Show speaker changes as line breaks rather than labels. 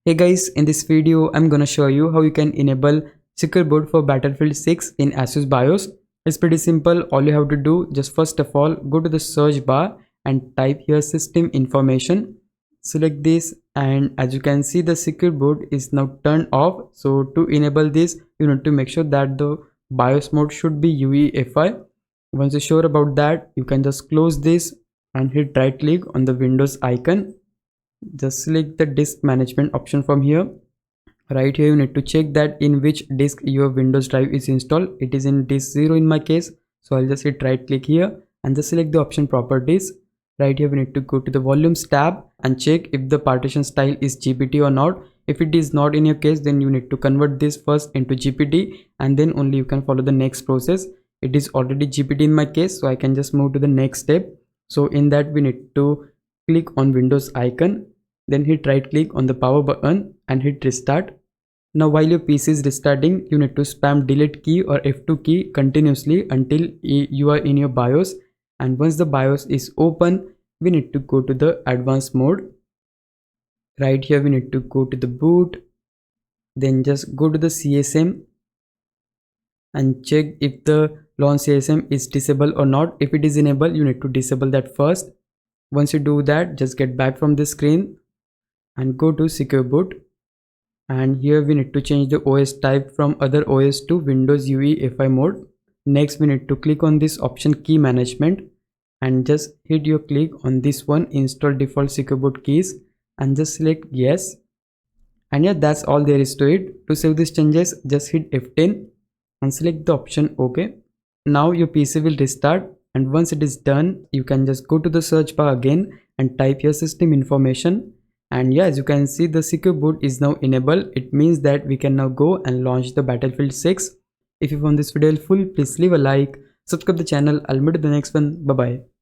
Hey guys, in this video I'm gonna show you how you can enable secure boot for Battlefield 6 in Asus BIOS. It's pretty simple. All you have to do, just first of all go to the search bar and type here system information. Select this, and as you can see the secure boot is now turned off. So to enable this you need to make sure that the BIOS mode should be UEFI. Once you're sure about that, you can just close this and hit right click on the Windows icon. Just select the disk management option from here. Right here you need to check that in which disk your Windows drive is installed. It is in disk 0 in my case, so I'll just hit right click here and just select the option properties. Right here we need to go to the volumes tab and check if the partition style is GPT or not. If it is not in your case, then you need to convert this first into GPT and then only you can follow the next process. It is already GPT in my case, so I can just move to the next step. So in that we need to click on Windows icon, then hit right click on the power button and hit restart. Now while your PC is restarting, you need to spam delete key or F2 key continuously until you are in your BIOS. And once the BIOS is open, we need to go to the advanced mode. Right here we need to go to the boot, then just go to the CSM and check if the launch CSM is disabled or not. If it is enabled, you need to disable that first. Once you do that, just get back from the screen and go to secure boot, and here we need to change the OS type from other OS to Windows UEFI mode. Next we need to click on this option key management and just hit your click on this one, install default secure boot keys, and just select yes. And yeah, that's all there is to it. To save these changes, just hit F10 and select the option OK. Now your PC will restart, and once it is done, you can just go to the search bar again and type your system information. And yeah, as you can see, the secure boot is now enabled. It means that we can now go and launch the Battlefield 6. If you found this video helpful, please leave a like, subscribe the channel. I'll meet you in the next one. Bye bye.